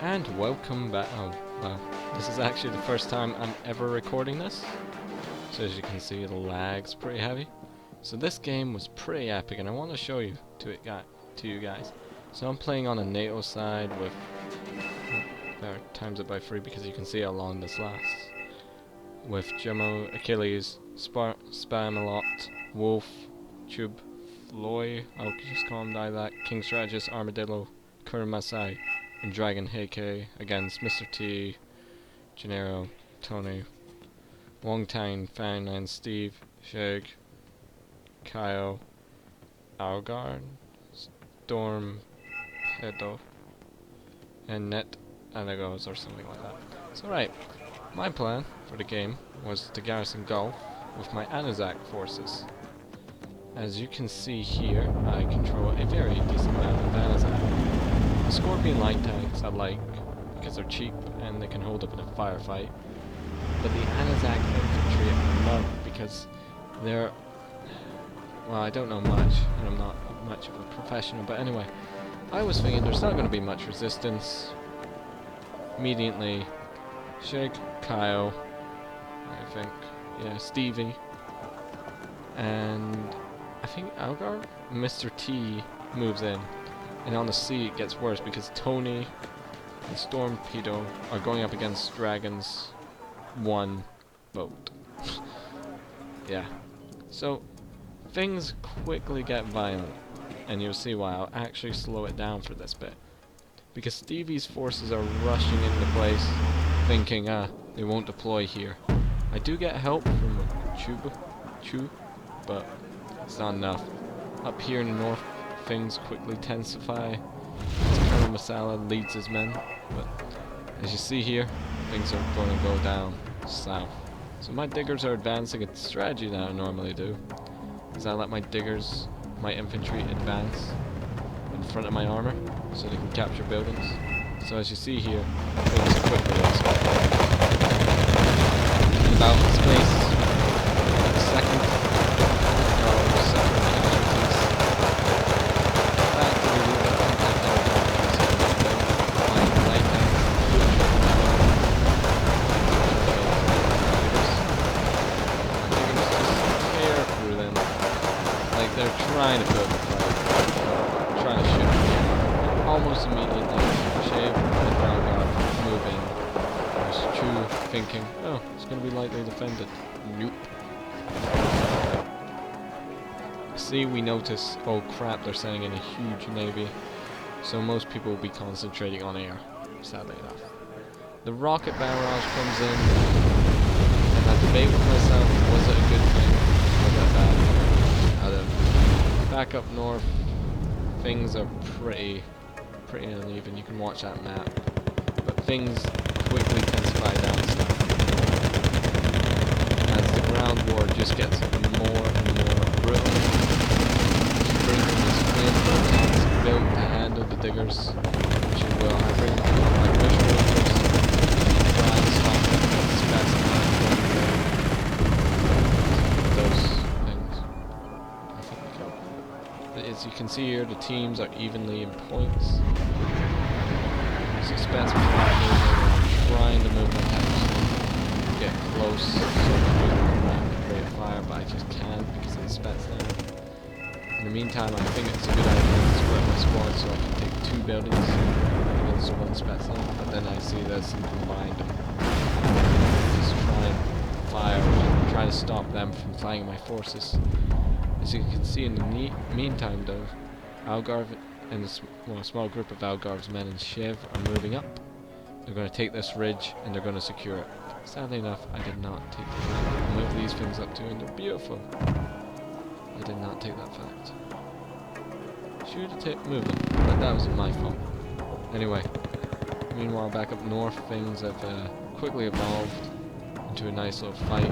And welcome back. Oh, well, this is actually the first time I'm ever recording this. So as you can see, the lag's pretty heavy. So this game was pretty epic, and I want to show you to you guys. So I'm playing on a NATO side with there times it by 3 because you can see how long this lasts. With Jimmo, Achilles, Spamalot, Wolf, Tube, Floy, I'll just call him Lilac, Kingstrategist, Armadillo, Kurmasai, and Dragon Heike against Mr. T, Gennaro, Tony, Wongtang, Fang, and Steve, Shag, Kyle, Algar, Storm, Pedo, and Net Anagos or something like that. So right, my plan for the game was to garrison Gulf with my Anzac forces. As you can see here, I control a very decent amount of Anzac. The Scorpion light tanks I like because they're cheap and they can hold up in a firefight. But the Anzac infantry I love because they're... well, I don't know much, and I'm not much of a professional, but anyway, I was thinking there's not going to be much resistance. Immediately, Shake, Kyle, I think, yeah, Stevie, and I think Algar, Mr. T moves in. And on the sea it gets worse because Tony and Stormpedo are going up against Dragon's one boat. Yeah. So things quickly get violent, and you'll see why. I'll actually slow it down for this bit. Because Stevie's forces are rushing into place, thinking, they won't deploy here. I do get help from Chu, but it's not enough. Up here in the north, things quickly intensify. Colonel Masala leads his men, but as you see here, things are going to go down south. So my diggers are advancing a strategy that I normally do, is I let my diggers, my infantry advance in front of my armor, so they can capture buildings. So as you see here, things are quickly escalating. In about space, a second, there are several casualties. They're trying to put up a fight, trying to shoot me. Almost immediately, Shave and Algar moving. There's Chu thinking, oh, it's going to be lightly defended. Nope. See, we notice, oh crap, they're sending in a huge navy. So most people will be concentrating on air, sadly enough. The rocket barrage comes in, and I debate with myself, was it a good thing? Was it bad? Back up north, things are pretty uneven. You can watch that map, but things quickly intensify down south as the ground war just gets more and more brutal. This twin tanks built to handle the diggers, which it will. I bring my bush rangers to try and stop them as fast as I can. Those. As you can see here, the teams are evenly in points. Suspense trying to move my tanks, get close, so rapid rate of fire, but I just can't because of the suspense now. In the meantime, I think it's a good idea to spread my squad so I can take 2 buildings against the 1 Spetsnaz, but then I see this and combine them. Just try and fire and try to stop them from flying my forces. As you can see in the meantime though, Algarve and a small group of Algarve's men and Shiv are moving up. They're going to take this ridge and they're going to secure it. Sadly enough, I did not take the fact. I moved these things up too and they're beautiful. I did not take that fact. Should have moved them, but that wasn't my fault. Anyway, meanwhile back up north, things have quickly evolved into a nice little fight.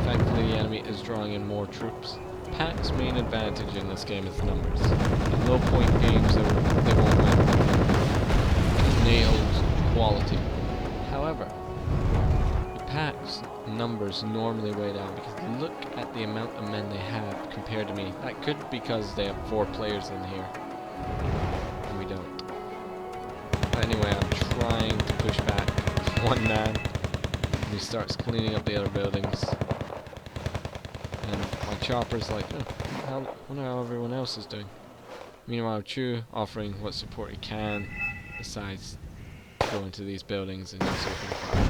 Thankfully the enemy is drawing in more troops. Pack's main advantage in this game is numbers. In low point games, they won't win. Nailed quality. However, the Pack's numbers normally way down because look at the amount of men they have compared to me. That could be because they have 4 players in here, and we don't. But anyway, I'm push back one man, and he starts cleaning up the other buildings. And my chopper's like, oh, wonder how everyone else is doing. Meanwhile, Chu, offering what support he can, decides to go into these buildings and just open fire.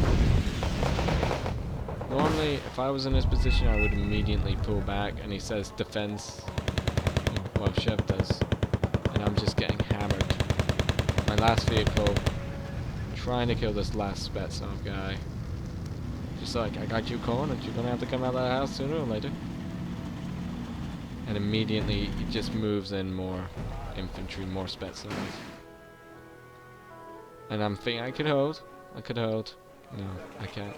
Normally, if I was in his position, I would immediately pull back, and he says defense. Well, Chef does. And I'm just getting hammered. My last vehicle, trying to kill this last Spetsnaz guy. Just like, I got you, Colin, and you're gonna have to come out of that house sooner or later. And immediately, he just moves in more infantry, more Spetsnaz. And I'm thinking, I could hold. No, I can't.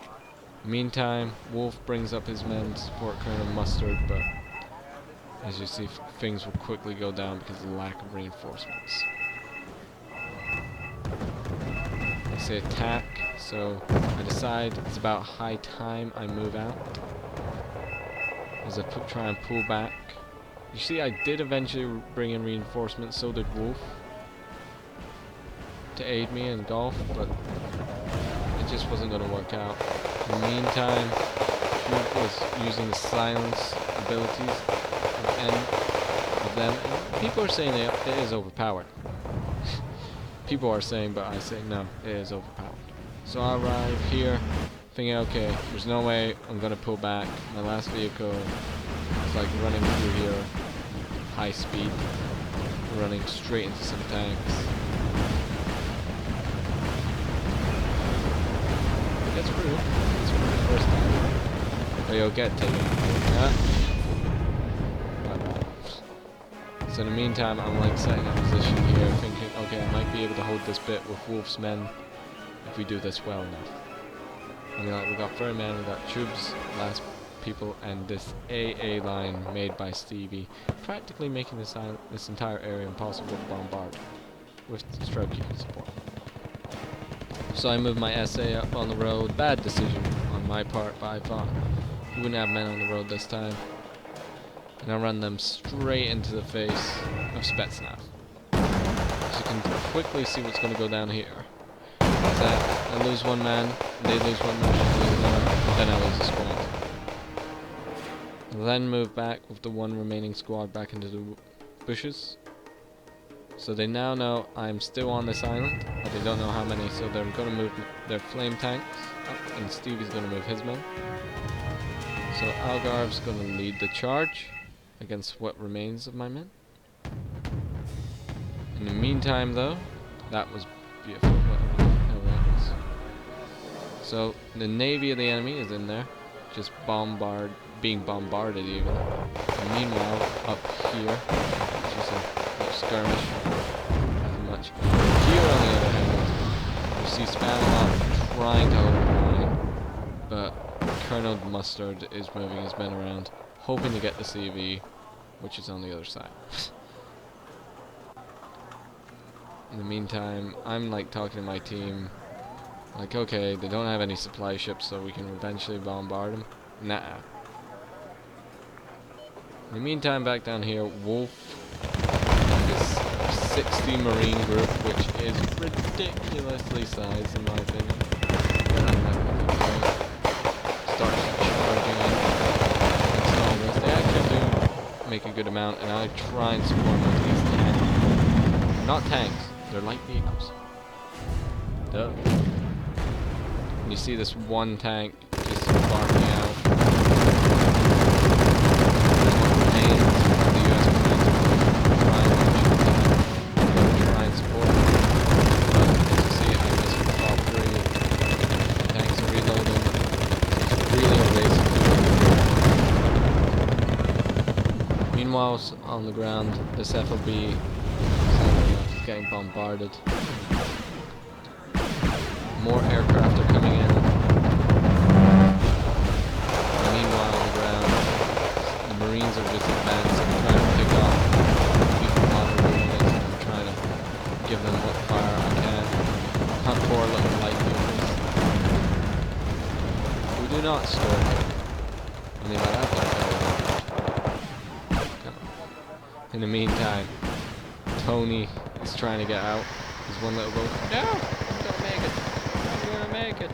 Meantime, Wolf brings up his men to support Colonel Mustard, but as you see, things will quickly go down because of the lack of reinforcements. I say attack, so I decide it's about high time I move out. As I try and pull back. You see, I did eventually bring in reinforcements, so did Wolf, to aid me in golf, but it just wasn't going to work out. In the meantime, Wolf was using the silence abilities of them. And people are saying it is overpowered. People are saying, but I say no, it is overpowered. So I arrive here, thinking, okay, there's no way I'm going to pull back. My last vehicle is like running through here, high speed, running straight into some tanks. That's true. That's for the first time. But you'll get taken. Yeah. So in the meantime, I'm like setting a position here, thinking, okay, I might be able to hold this bit with Wolf's men if we do this well enough. I mean, like, we got 30 men, we got troops, last people, and this AA line made by Stevie, practically making this entire area impossible to bombard with stroke unit support. So I moved my SA up on the road. Bad decision on my part, but I thought we wouldn't have men on the road this time. And I run them straight into the face of Spetsnaz. So you can quickly see what's going to go down here. Is that I lose one man, they lose one man, I lose another, then I lose a squad. Then move back with the one remaining squad back into the bushes. So they now know I'm still on this island, but they don't know how many, so they're going to move their flame tanks up, and Stevie's going to move his men. So Algarve's going to lead the charge against what remains of my men. In the meantime, though, that was beautiful. Whatever the hell that was. So the navy of the enemy is in there, just being bombarded even. And meanwhile, up here, just a little skirmish. Nothing much. Here, on the other hand, you see Spamalot trying to hold the line, but Colonel Mustard is moving his men around, hoping to get the CV, which is on the other side. In the meantime, I'm like talking to my team, like, okay, they don't have any supply ships, so we can eventually bombard them. Nah. In the meantime, back down here, Wolf and this 60 Marine group, which is ridiculously sized in my opinion, starts charging in against all this. They actually do make a good amount, and I try and support them with these tanks. Not tanks, they're light vehicles. Duh. And you see this one tank just barking out. Try and support it. But as you see, I missed the top 3. The tanks are reloading. It's really a race. Meanwhile, on the ground, this FOB is getting bombarded. More aircraft are coming in. Meanwhile, on the ground, the Marines are just advancing, trying to pick off people monitoring units, and I'm trying to give them what fire I can. Hunt for little light vehicles. We do not score. I mean, by that point, come on. In the meantime, Tony is trying to get out. He's one little boat. No! Don't make it. make it.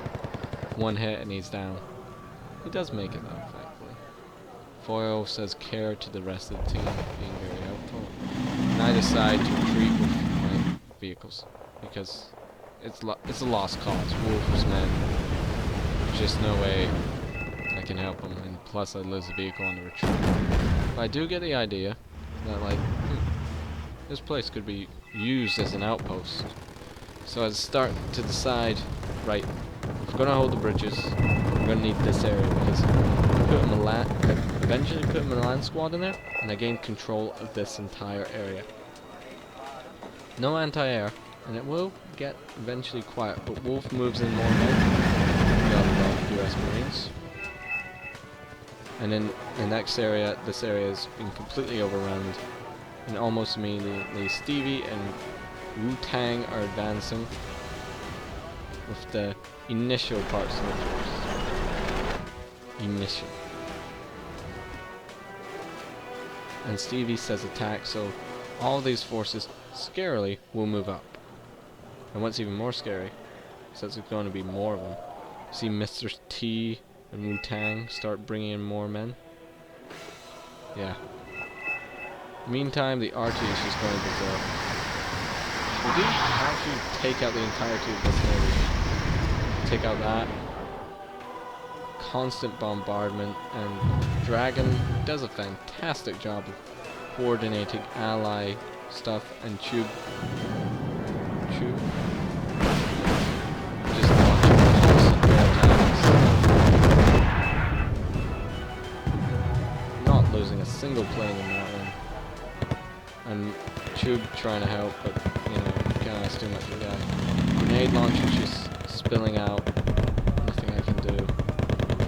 One hit and he's down. He does make it though, thankfully. Foil says care to the rest of the team, being very helpful. And I decide to retreat with my vehicles because it's a lost cause. Wolf's men. There's just no way I can help them, and plus I lose the vehicle on the retreat. But I do get the idea that like this place could be used as an outpost. So I start to decide, right, if we're gonna hold the bridges, we're gonna need this area because eventually put him in a land squad in there, and I gain control of this entire area. No anti-air, and it will get eventually quiet, but Wolf moves in more men. Got a lot of US Marines. And in the next area, this area has been completely overrun, and almost immediately Stevie and Wu-Tang are advancing with the initial parts of the force. Initial. And Stevie says attack, so all these forces, scarily, will move up. And what's even more scary, is there's going to be more of them. See Mr. T and Wu-Tang start bringing in more men. Yeah. Meantime, the RT is just going berserk. We do actually take out the entirety of this area. Take out that. Constant bombardment, and Dragon does a fantastic job of coordinating ally stuff, and Tube just launching constant air attacks. Not losing a single plane in that one. And Tube trying to help, but you know, can't ask too much of the guy. Grenade launchers just spilling out. Nothing I can do.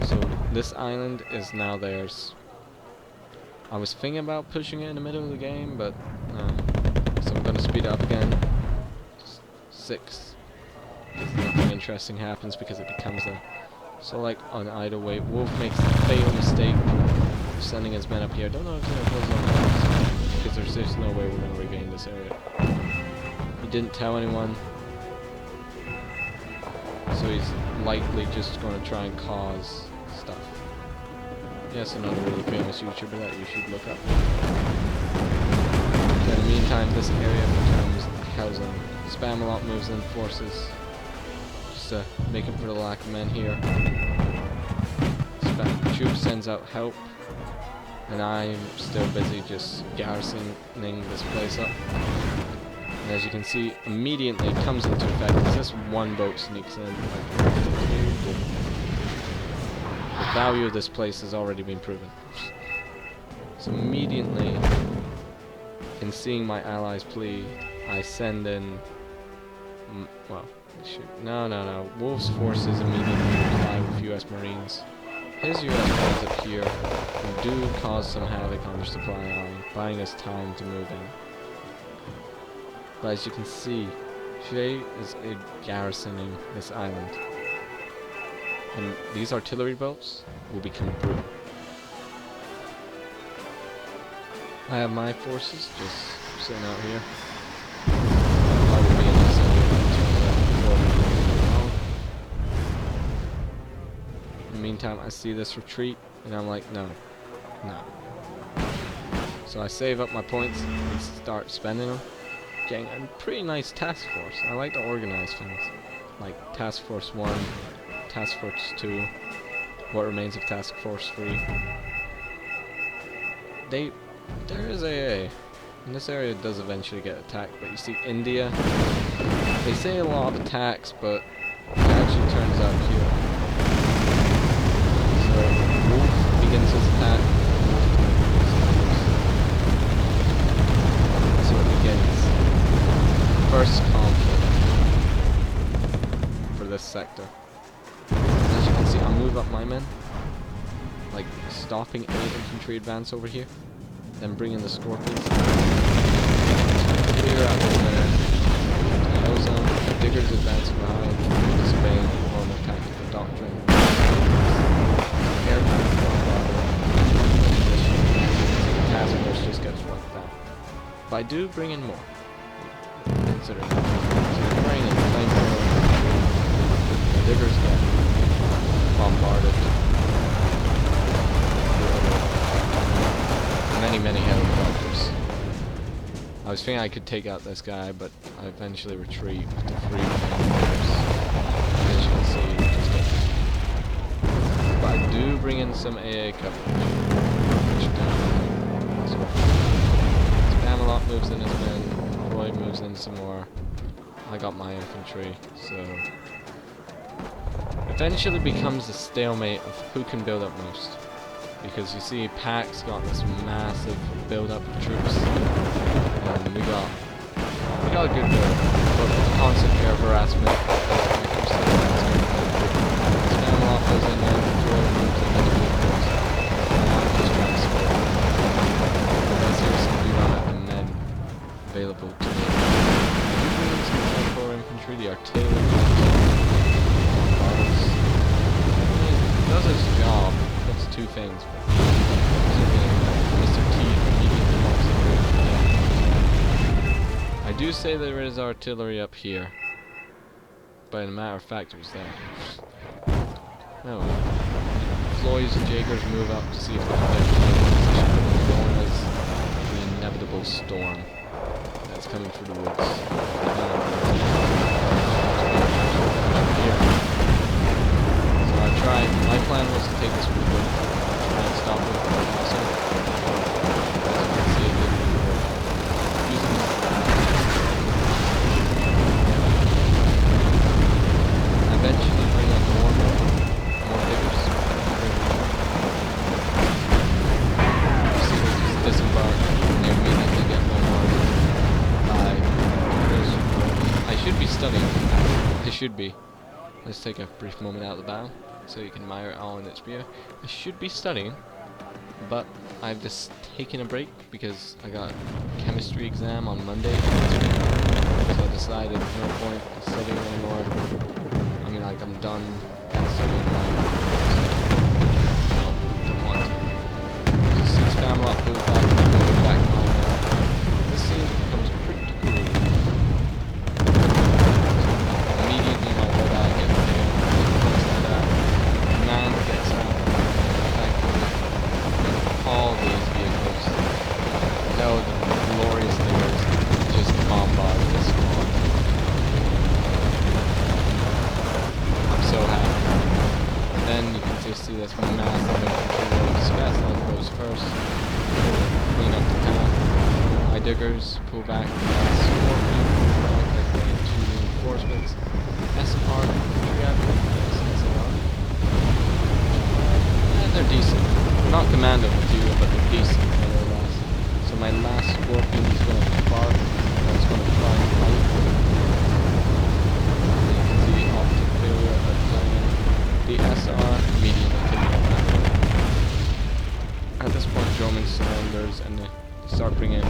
So this island is now theirs. I was thinking about pushing it in the middle of the game, but no. So I'm gonna speed it up again. Just 6. If nothing interesting happens because it becomes a... So like on idle wait, Wolf makes the fatal mistake of sending his men up here. I don't know if it's gonna close on that, because there's just no way we're gonna regain this area. He didn't tell anyone. So he's likely just gonna try and cause stuff. Yes, another really famous YouTuber that you should look up. So in the meantime, this area becomes housing. Spamalot moves in forces just to make up for the lack of men here. Troop sends out help, and I'm still busy just garrisoning this place up. And as you can see, immediately it comes into effect as this one boat sneaks in. The value of this place has already been proven. So immediately, in seeing my allies plead, I send in... well, no. Wolf's forces immediately reply with US Marines. His US Marines up here do cause some havoc on their supply line, buying us time to move in. But as you can see, Shay is garrisoning this island. And these artillery boats will become brutal. I have my forces just sitting out here. I will be in this area. In the meantime, I see this retreat, and I'm like, no. So I save up my points and start spending them. Getting a pretty nice task force. I like to organize things. Like Task Force 1, Task Force 2, what remains of Task Force 3. There is AA. And this area does eventually get attacked, but you see India, they say a lot of attacks, but it actually turns out here. So Wolf begins his attack. So it begins. First conflict for this sector. As you can see, I'll move up my men, like stopping any infantry advance over here, then bring in the Scorpions. Clear out the men. Ozone, Diggers advancing behind, disobeying normal tactical doctrine. Aircraft the task force just gets wiped out. But I do bring in more. Considering bring in flamethrower. They're Jaegers get bombarded. Many helicopters. I was thinking I could take out this guy, but I eventually retreat with the free helicopters. As you can see, just get. But I do bring in some AA coverage. So, Spamalot moves in his men, Roy moves in some more. I got my infantry, so eventually becomes a stalemate of who can build up most. Because you see, Pack's got this massive build-up of troops, and we got a good build, but with the constant air harassment, Spamalot goes in there, Roy moves in the vehicles, and I'm just trying to score. I seriously do not have the men available to me. Some infantry, the artillery does his job. That's two things. Mr. T immediately walks in. I do say there is artillery up here, but in a matter of fact, it was there. No. Floyd's and Jaegers move up to see if they can get position. Known as the inevitable storm that's coming through the woods. My plan was to take this route, try and stop it from crossing. As you can see, it didn't work. Using I eventually bring up more diggers. You see, they just disembark, and they immediately get bombarded by. I should be studying. I should be. Let's take a brief moment out of the battle, so you can admire it all in its view. I should be studying, but I've just taken a break because I got a chemistry exam on Monday, so I decided there's no point in studying anymore. I mean, like, I'm done studying now. So, don't want to. Just see Spamalot goes back on. This scene becomes pretty cool. Immediately, my red eye gets all these vehicles. No, the glorious thing is just bombard this squad. I'm so happy. And then you can just see this massive infantry. Spamalot goes first. Clean up the town. My diggers pull back. Scorpion into reinforcements. SR infantry SR. And they're decent. Not commando material, but they're decent nevertheless. So my last Scorpion is going to bark, and it's going to try and fight. You can see optic failure of planning. The SR immediately taking it back. At this point, German surrenders, and they start bringing in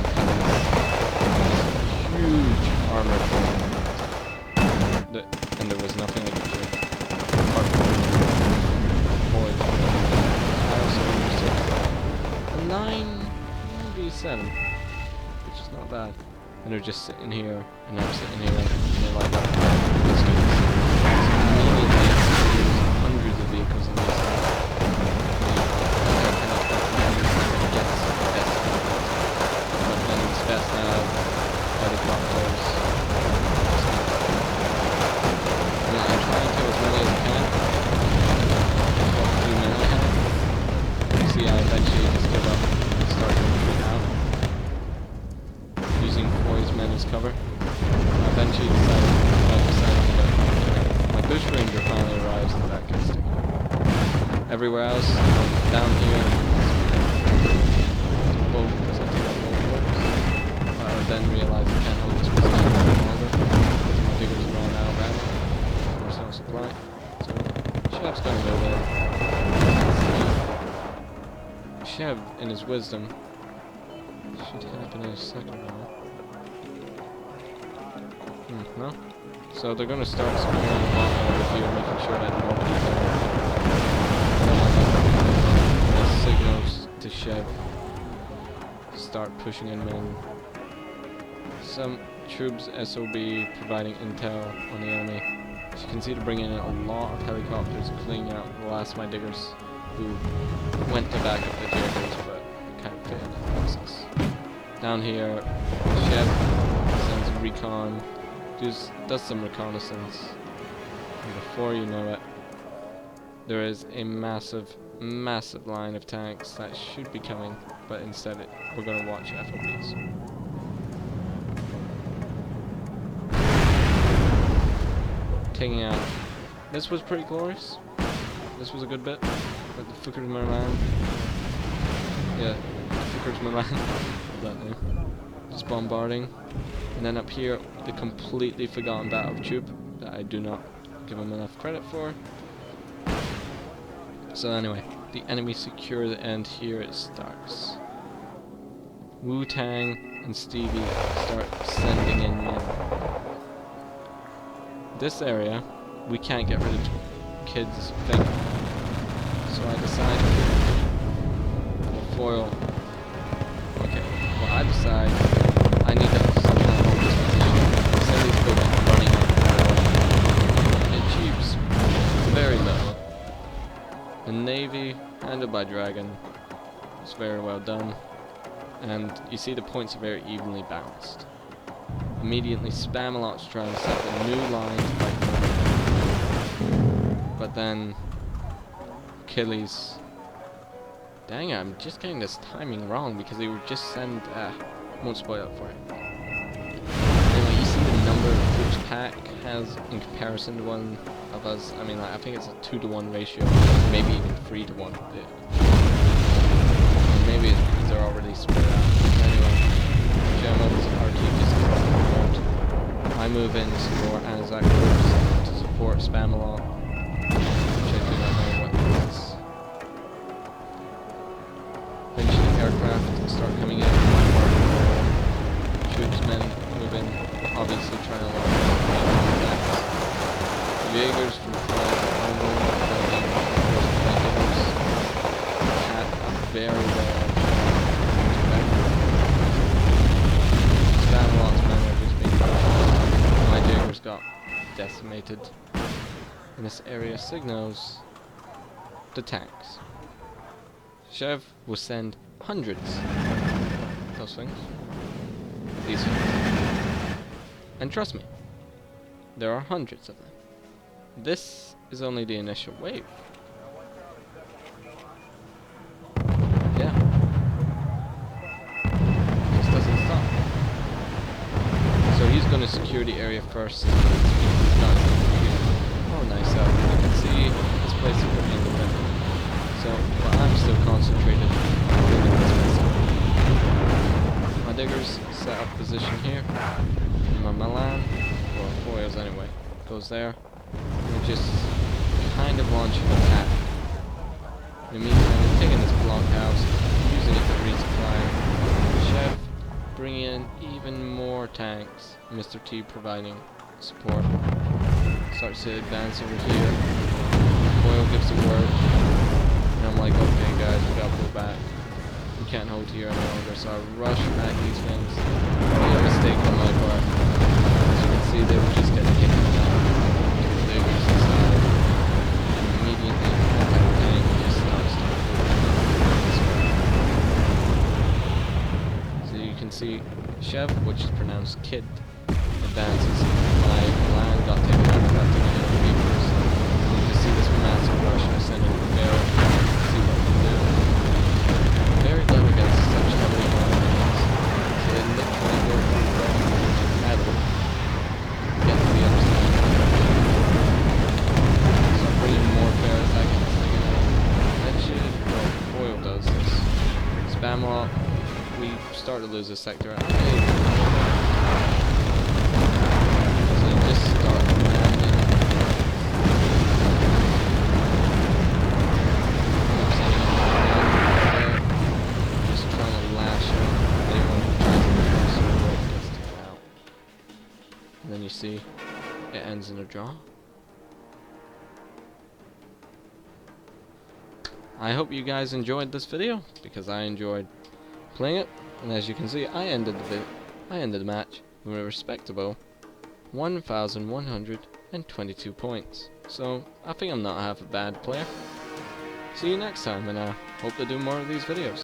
huge armor. And there was nothing I could do. Apart from boys. 9v7, which is not bad. And they're just sitting here, and I'm sitting here, and they're like, let's do this. So immediately, hundreds of vehicles in this. But then it's best to have helicopters. And I try and kill as many as I can. What 3 men I have. You see, I eventually just give up. Start to retreat out, using Floyd's men as cover. I eventually decided my bush ranger finally arrives in that Kingstrategist. Everywhere else, down here, because I take out both. I then realized I can't hold this position any longer because my diggers are running out of ammo. There's no supply. So, Chef's gonna go there. Chev, in his wisdom, should happen in a second now. No? So they're gonna start smearing the bomb over here, making sure that nobody's there. Signals to Chev. Start pushing in men. Some troops SOB providing intel on the enemy. As you can see, they're bringing in a lot of helicopters, cleaning out the last of my diggers who went to back up the Jaegers, but kind of failed in the process. Down here, Chev sends a recon, does some reconnaissance, and before you know it, there is a massive line of tanks that should be coming, but instead we're going to watch FOBs. Taking out. This was pretty glorious. This was a good bit. But the Fucker's my man. Yeah, Fucker's my man. That name. Just bombarding. And then up here, the completely forgotten Battle of Tube that I do not give him enough credit for. So anyway, the enemy secure the end. Here it starts. Wu-Tang and Stevie start sending in men. This area, we can't get rid of Kid's thing. So I decide to foil. Okay, well I decide I need to somehow hold this position. Send these boats running up. It cheaps very little. The Navy, handled by Dragon, is very well done. And you see the points are very evenly balanced. Immediately Spamalot's trying to set a new line to fight them. But then Achilles. Dang it, I'm just getting this timing wrong because they would just send won't spoil it for you. Anyway, you see the number of troops Pack has in comparison to one of us. I mean, like, I think it's a 2-to-1 ratio, maybe even 3-to-1. Maybe it's because they're already spread out. Anyway, Gemma's RT just gets involved. I move in to support Anzac groups to support Spamalot, which I do not know what it is. Eventually aircraft start coming in. Troops men move in, obviously trying to launch attacks. Jaegers from front only at a very well. Spamalot's men are just being crushed. My Jaegers got decimated. And this area signals the tanks. Chev will send hundreds of those things. These things. And trust me, there are hundreds of them. This is only the initial wave. Yeah. This doesn't stop. So he's going to secure the area first. Oh, nice out. You can see this place is pretty independent. So, but I'm still concentrated on building this place. My diggers set up position here. And my Milan, or foils anyway, goes there. And just kind of launching an attack. In the meantime, I'm taking this blockhouse, using it to resupply. Chev bringing in even more tanks. Mr. T providing support. Starts to advance over here. Foil gives the word. And I'm like, okay guys, we gotta pull back. We can't hold here any longer, so I rush back these things. Probably a mistake on my part. As you can see, they were just getting hit down. They were just inside. And immediately, that tank just starts to move. So you can see Chev, which is pronounced Kid, advances. My land got taken out of that to get the beavers. You can see this massive rush ascending the barrel. See what we can do. Very good against such heavily armed enemies. So they literally go through the battle. Get to the other side. So I'm bringing more bears I can mention. Well, Foil does this. Spamalot. We start to lose this sector. Just start landing. Just trying to lash out anyone who tries to cross the road gets taken out. And then you see it ends in a draw. I hope you guys enjoyed this video because I enjoyed playing it. And as you can see, I ended the match with a respectable 1,100 and 22 points. So I think I'm not half a bad player. See you next time, and I hope to do more of these videos.